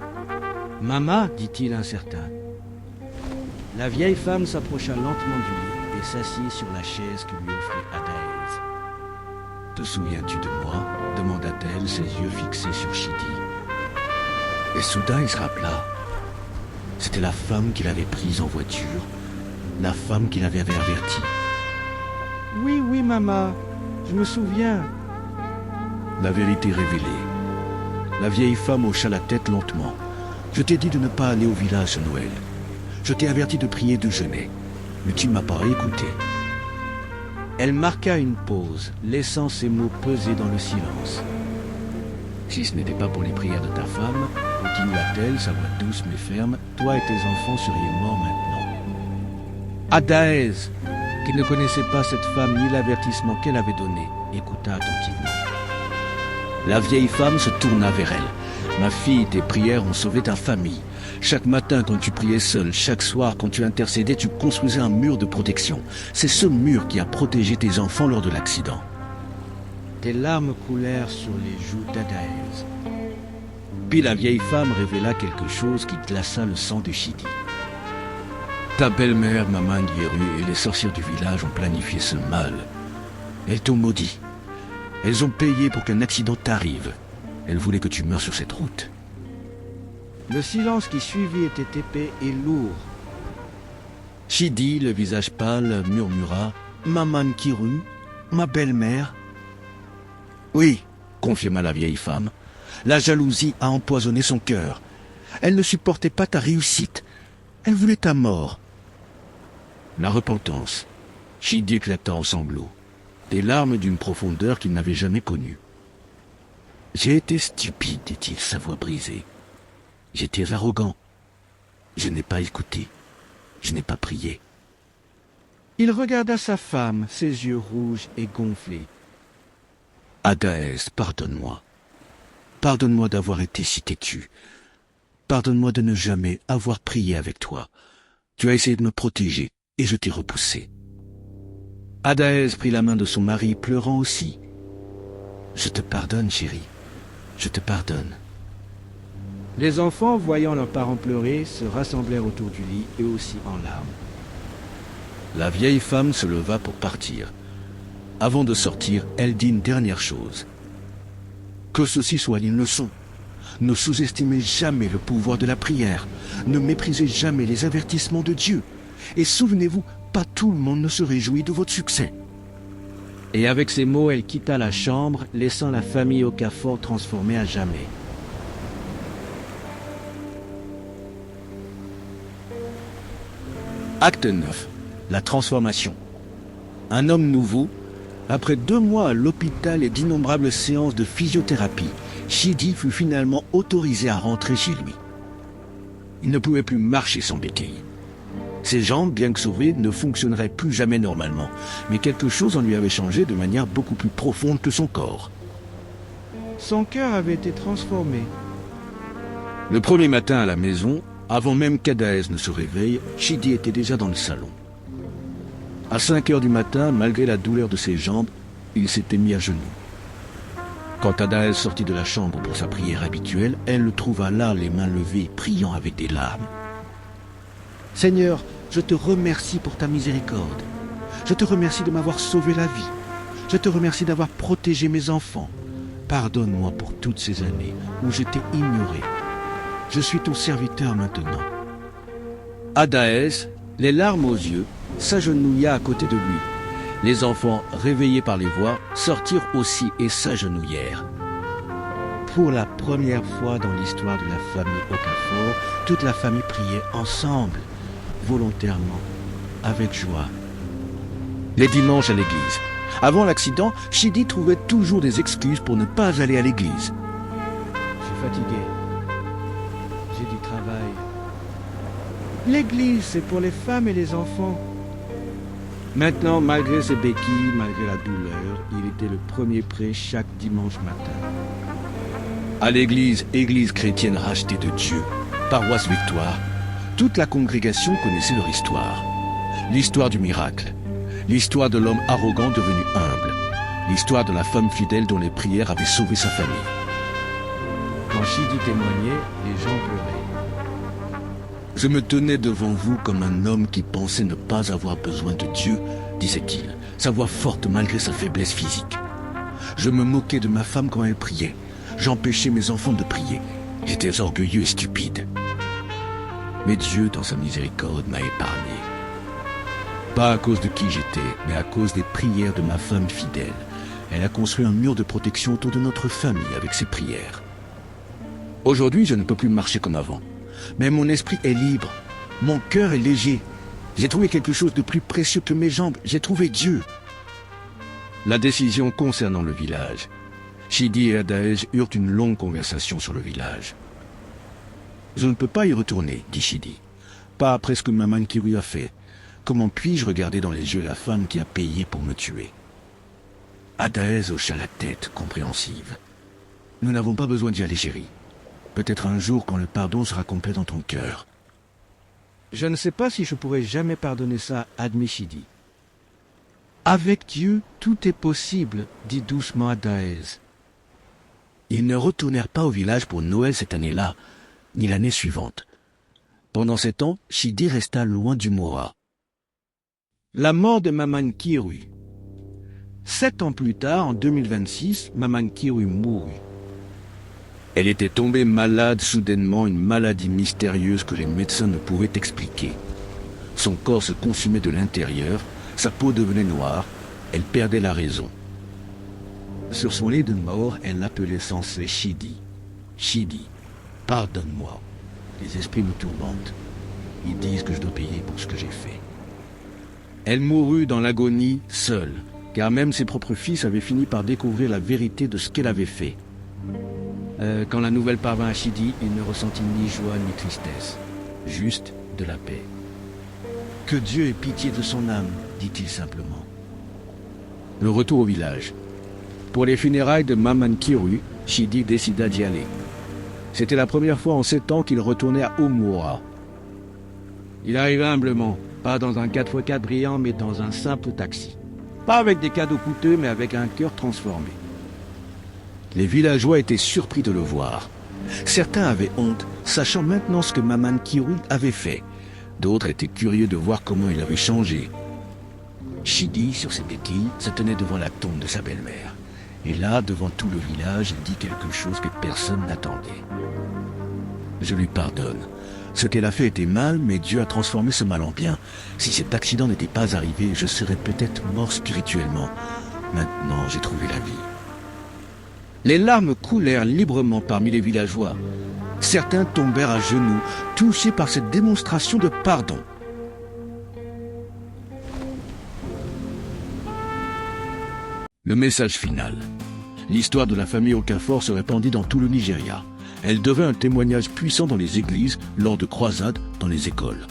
« Maman, dit-il incertain. » La vieille femme s'approcha lentement du lit et s'assit sur la chaise que lui offrit Adaez. « Te souviens-tu de moi ?» demanda-t-elle, ses yeux fixés sur Shidi. Et soudain, il se rappela. C'était la femme qu'il avait prise en voiture, la femme qu'il avait avertie. « Oui, oui, maman, je me souviens. » La vérité révélée. La vieille femme hocha la tête lentement. « Je t'ai dit de ne pas aller au village de Noël. Je t'ai averti de prier de jeûner, mais tu ne m'as pas écouté. » Elle marqua une pause, laissant ses mots peser dans le silence. « Si ce n'était pas pour les prières de ta femme, continua-t-elle, sa voix douce mais ferme, toi et tes enfants seriez morts maintenant. » Adaez, qui ne connaissait pas cette femme ni l'avertissement qu'elle avait donné, écouta attentivement. La vieille femme se tourna vers elle. « Ma fille, tes prières ont sauvé ta famille. Chaque matin quand tu priais seul, chaque soir quand tu intercédais, tu construisais un mur de protection. C'est ce mur qui a protégé tes enfants lors de l'accident. » Des larmes coulèrent sur les joues d'Adaez. Puis la vieille femme révéla quelque chose qui glaça le sang de Shidi. « Ta belle-mère, Maman Kiru, et les sorcières du village ont planifié ce mal. Elles t'ont maudit. Elles ont payé pour qu'un accident t'arrive. Elles voulaient que tu meures sur cette route. » Le silence qui suivit était épais et lourd. Shidi, le visage pâle, murmura « Maman Kiru, ma belle-mère. » Oui, confirma la vieille femme. La jalousie a empoisonné son cœur. Elle ne supportait pas ta réussite. Elle voulait ta mort. La repentance. Shidi éclata en sanglots. Des larmes d'une profondeur qu'il n'avait jamais connue. J'ai été stupide, dit-il, sa voix brisée. J'étais arrogant. Je n'ai pas écouté. Je n'ai pas prié. Il regarda sa femme, ses yeux rouges et gonflés. Adaez, pardonne-moi. Pardonne-moi d'avoir été si têtu. Pardonne-moi de ne jamais avoir prié avec toi. Tu as essayé de me protéger et je t'ai repoussé. Adaez prit la main de son mari, pleurant aussi. Je te pardonne, chérie. Je te pardonne. Les enfants, voyant leurs parents pleurer, se rassemblèrent autour du lit, eux aussi en larmes. La vieille femme se leva pour partir. Avant de sortir, elle dit une dernière chose. Que ceci soit une leçon. Ne sous-estimez jamais le pouvoir de la prière. Ne méprisez jamais les avertissements de Dieu. Et souvenez-vous, pas tout le monde ne se réjouit de votre succès. Et avec ces mots, elle quitta la chambre, laissant la famille Okafor transformée à jamais. Acte 9. La transformation. Un homme nouveau. Après 2 mois à l'hôpital et d'innombrables séances de physiothérapie, Shidi fut finalement autorisé à rentrer chez lui. Il ne pouvait plus marcher sans béquille. Ses jambes, bien que sauvées, ne fonctionneraient plus jamais normalement, mais quelque chose en lui avait changé de manière beaucoup plus profonde que son corps. Son cœur avait été transformé. Le premier matin à la maison, avant même qu'Adaès ne se réveille, Chidi était déjà dans le salon. À 5 heures du matin, malgré la douleur de ses jambes, il s'était mis à genoux. Quand Adaès sortit de la chambre pour sa prière habituelle, elle le trouva là, les mains levées, priant avec des larmes. « Seigneur, je te remercie pour ta miséricorde. Je te remercie de m'avoir sauvé la vie. Je te remercie d'avoir protégé mes enfants. Pardonne-moi pour toutes ces années où je t'ai ignoré. Je suis ton serviteur maintenant. » Adaès, les larmes aux yeux, s'agenouilla à côté de lui. Les enfants, réveillés par les voix, sortirent aussi et s'agenouillèrent. Pour la première fois dans l'histoire de la famille Okafor, toute la famille priait ensemble, volontairement, avec joie. Les dimanches à l'église. Avant l'accident, Chidi trouvait toujours des excuses pour ne pas aller à l'église. Je suis fatigué. J'ai du travail. L'église, c'est pour les femmes et les enfants. Maintenant, malgré ses béquilles, malgré la douleur, il était le premier prêt chaque dimanche matin. À l'église, église chrétienne rachetée de Dieu, paroisse Victoire, toute la congrégation connaissait leur histoire. L'histoire du miracle, l'histoire de l'homme arrogant devenu humble, l'histoire de la femme fidèle dont les prières avaient sauvé sa famille. Quand Chidi témoignait, les gens pleuraient. Je me tenais devant vous comme un homme qui pensait ne pas avoir besoin de Dieu, disait-il, sa voix forte malgré sa faiblesse physique. Je me moquais de ma femme quand elle priait. J'empêchais mes enfants de prier. J'étais orgueilleux et stupide. Mais Dieu, dans sa miséricorde, m'a épargné. Pas à cause de qui j'étais, mais à cause des prières de ma femme fidèle. Elle a construit un mur de protection autour de notre famille avec ses prières. Aujourd'hui, je ne peux plus marcher comme avant. Mais mon esprit est libre. Mon cœur est léger. J'ai trouvé quelque chose de plus précieux que mes jambes. J'ai trouvé Dieu. La décision concernant le village. Chidi et Adaès eurent une longue conversation sur le village. « Je ne peux pas y retourner, dit Chidi. Pas après ce que Maman Kirui a fait. Comment puis-je regarder dans les yeux la femme qui a payé pour me tuer ?» Adaès hocha la tête, compréhensive. « Nous n'avons pas besoin d'y aller, chérie. Peut-être un jour quand le pardon sera complet dans ton cœur. » « Je ne sais pas si je pourrai jamais pardonner ça, admet Chidi. »« Avec Dieu, tout est possible, dit doucement Adaès. » Ils ne retournèrent pas au village pour Noël cette année-là, ni l'année suivante. Pendant 7 ans, Chidi resta loin du Moa. La mort de Maman Kirui. 7 ans plus tard, en 2026, Maman Kirui mourut. Elle était tombée malade soudainement, une maladie mystérieuse que les médecins ne pouvaient expliquer. Son corps se consumait de l'intérieur, sa peau devenait noire, elle perdait la raison. Sur son lit de mort, elle l'appelait sans cesse Chidi. « Chidi, pardonne-moi. Les esprits me tourmentent. Ils disent que je dois payer pour ce que j'ai fait. » Elle mourut dans l'agonie seule, car même ses propres fils avaient fini par découvrir la vérité de ce qu'elle avait fait. Quand la nouvelle parvint à Chidi, il ne ressentit ni joie ni tristesse, juste de la paix. « Que Dieu ait pitié de son âme, dit-il simplement. » Le retour au village. Pour les funérailles de Maman Kirui, Chidi décida d'y aller. C'était la première fois en 7 ans qu'il retournait à Omoa. Il arriva humblement, pas dans un 4x4 brillant, mais dans un simple taxi. Pas avec des cadeaux coûteux, mais avec un cœur transformé. Les villageois étaient surpris de le voir. Certains avaient honte, sachant maintenant ce que Maman Kirui avait fait. D'autres étaient curieux de voir comment il avait changé. Chidi, sur ses béquilles, se tenait devant la tombe de sa belle-mère. Et là, devant tout le village, il dit quelque chose que personne n'attendait. « Je lui pardonne. Ce qu'elle a fait était mal, mais Dieu a transformé ce mal en bien. Si cet accident n'était pas arrivé, je serais peut-être mort spirituellement. Maintenant, j'ai trouvé la vie. » Les larmes coulèrent librement parmi les villageois. Certains tombèrent à genoux, touchés par cette démonstration de pardon. Le message final. L'histoire de la famille Okafor se répandit dans tout le Nigeria. Elle devint un témoignage puissant dans les églises, lors de croisades, dans les écoles.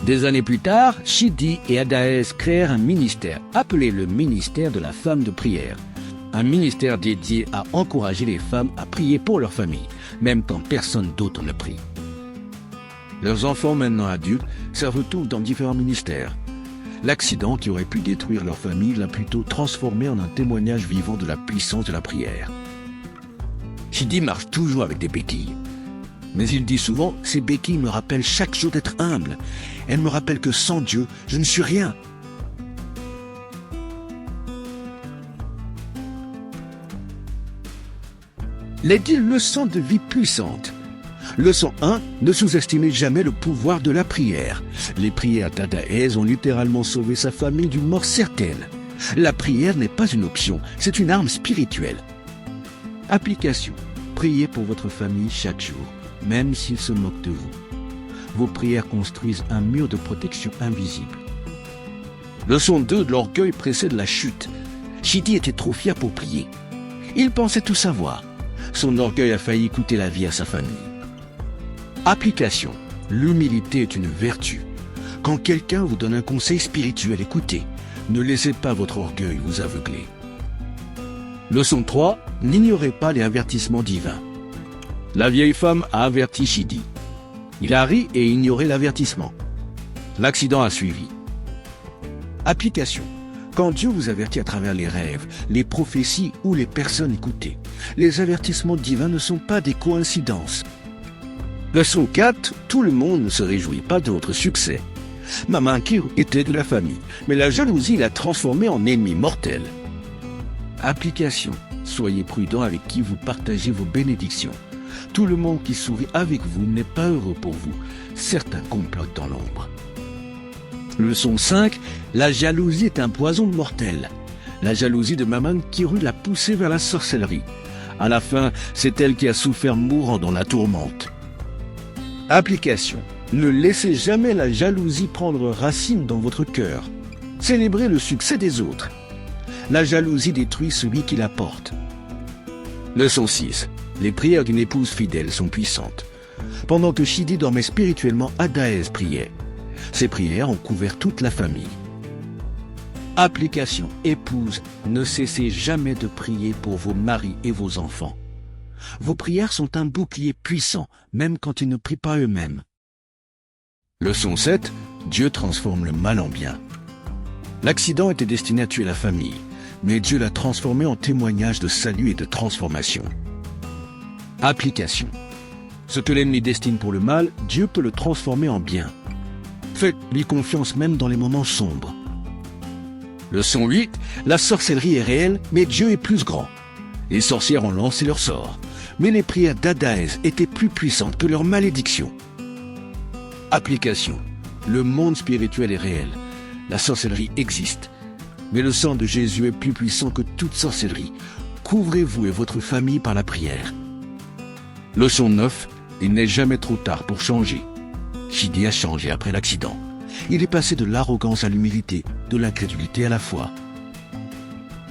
Des années plus tard, Chidi et Adaez créèrent un ministère appelé le ministère de la femme de prière. Un ministère dédié à encourager les femmes à prier pour leur famille, même quand personne d'autre ne prie. Leurs enfants, maintenant adultes, servent tous dans différents ministères. L'accident qui aurait pu détruire leur famille l'a plutôt transformé en un témoignage vivant de la puissance de la prière. Chidi marche toujours avec des béquilles. Mais il dit souvent, ces béquilles me rappellent chaque jour d'être humble. Elles me rappellent que sans Dieu, je ne suis rien. Les 10 leçons de vie puissantes. Leçon 1. Ne sous-estimez jamais le pouvoir de la prière. Les prières d'Adaez ont littéralement sauvé sa famille d'une mort certaine. La prière n'est pas une option, c'est une arme spirituelle. Application. Priez pour votre famille chaque jour, même s'ils se moquent de vous. Vos prières construisent un mur de protection invisible. Leçon 2. De l'orgueil précède la chute. Chidi était trop fier pour prier. Il pensait tout savoir. Son orgueil a failli coûter la vie à sa famille. Application. L'humilité est une vertu. Quand quelqu'un vous donne un conseil spirituel, écoutez. Ne laissez pas votre orgueil vous aveugler. Leçon 3. N'ignorez pas les avertissements divins. La vieille femme a averti Chidi. Il a ri et ignoré l'avertissement. L'accident a suivi. Application. Quand Dieu vous avertit à travers les rêves, les prophéties ou les personnes écoutées, les avertissements divins ne sont pas des coïncidences. Leçon 4. Tout le monde ne se réjouit pas de votre succès. Maman Kiru était de la famille, mais la jalousie l'a transformée en ennemi mortel. Application. Soyez prudent avec qui vous partagez vos bénédictions. Tout le monde qui sourit avec vous n'est pas heureux pour vous. Certains complotent dans l'ombre. Leçon 5. La jalousie est un poison mortel. La jalousie de Maman Kiru l'a poussée vers la sorcellerie. À la fin, c'est elle qui a souffert mourant dans la tourmente. Application. Ne laissez jamais la jalousie prendre racine dans votre cœur. Célébrez le succès des autres. La jalousie détruit celui qui la porte. Leçon 6. Les prières d'une épouse fidèle sont puissantes. Pendant que Chidi dormait spirituellement, Adaez priait. Ses prières ont couvert toute la famille. Application. Épouse, ne cessez jamais de prier pour vos maris et vos enfants. Vos prières sont un bouclier puissant, même quand ils ne prient pas eux-mêmes. Leçon 7. Dieu transforme le mal en bien. L'accident était destiné à tuer la famille, mais Dieu l'a transformé en témoignage de salut et de transformation. Application. Ce que l'ennemi destine pour le mal, Dieu peut le transformer en bien. Faites-lui confiance même dans les moments sombres. Leçon 8. La sorcellerie est réelle, mais Dieu est plus grand. Les sorcières ont lancé leur sort, mais les prières d'Adaez étaient plus puissantes que leurs malédictions. Application. Le monde spirituel est réel. La sorcellerie existe. Mais le sang de Jésus est plus puissant que toute sorcellerie. Couvrez-vous et votre famille par la prière. Leçon 9. Il n'est jamais trop tard pour changer. Chidi a changé après l'accident. Il est passé de l'arrogance à l'humilité, de l'incrédulité à la foi.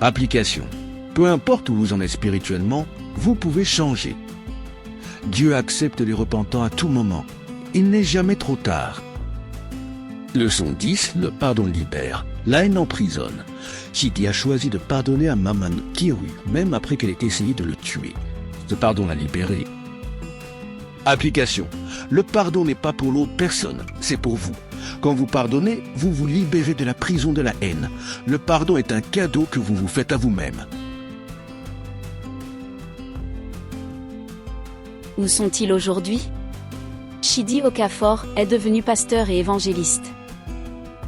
Application. Peu importe où vous en êtes spirituellement, vous pouvez changer. Dieu accepte les repentants à tout moment. Il n'est jamais trop tard. Leçon 10. Le pardon libère. La haine emprisonne. Chidi a choisi de pardonner à Maman Kiru, même après qu'elle ait essayé de le tuer. Ce pardon l'a libéré. Application. Le pardon n'est pas pour l'autre personne, c'est pour vous. Quand vous pardonnez, vous vous libérez de la prison de la haine. Le pardon est un cadeau que vous vous faites à vous-même. Où sont-ils aujourd'hui? Chidi Okafor est devenu pasteur et évangéliste.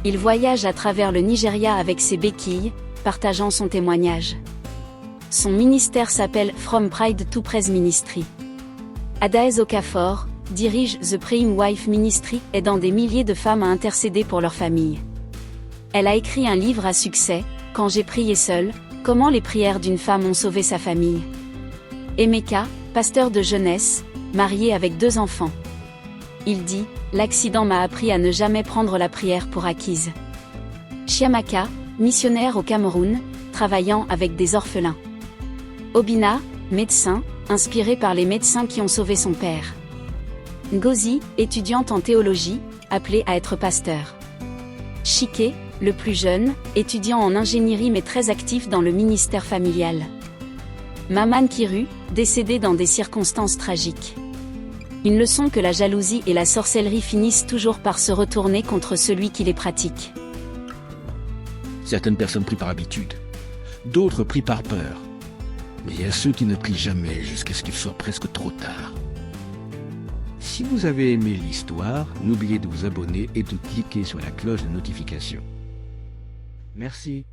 Il voyage à travers le Nigeria avec ses béquilles, partageant son témoignage. Son ministère s'appelle From Pride to Praise Ministry. Adaez Okafor dirige The Praying Wife Ministry et aidant des milliers de femmes à intercéder pour leur famille. Elle a écrit un livre à succès, Quand j'ai prié seule, comment les prières d'une femme ont sauvé sa famille. Emeka, pasteur de jeunesse, marié avec 2 enfants. Il dit, l'accident m'a appris à ne jamais prendre la prière pour acquise. Chiamaka, missionnaire au Cameroun, travaillant avec des orphelins. Obina, médecin, inspiré par les médecins qui ont sauvé son père. Ngozi, étudiante en théologie, appelé à être pasteur. Chike, le plus jeune, étudiant en ingénierie mais très actif dans le ministère familial. Maman Kiru, décédé dans des circonstances tragiques. Une leçon que la jalousie et la sorcellerie finissent toujours par se retourner contre celui qui les pratique. Certaines personnes prient par habitude, d'autres prient par peur. Mais il y a ceux qui ne prient jamais jusqu'à ce qu'il soit presque trop tard. Si vous avez aimé l'histoire, n'oubliez de vous abonner et de cliquer sur la cloche de notification. Merci.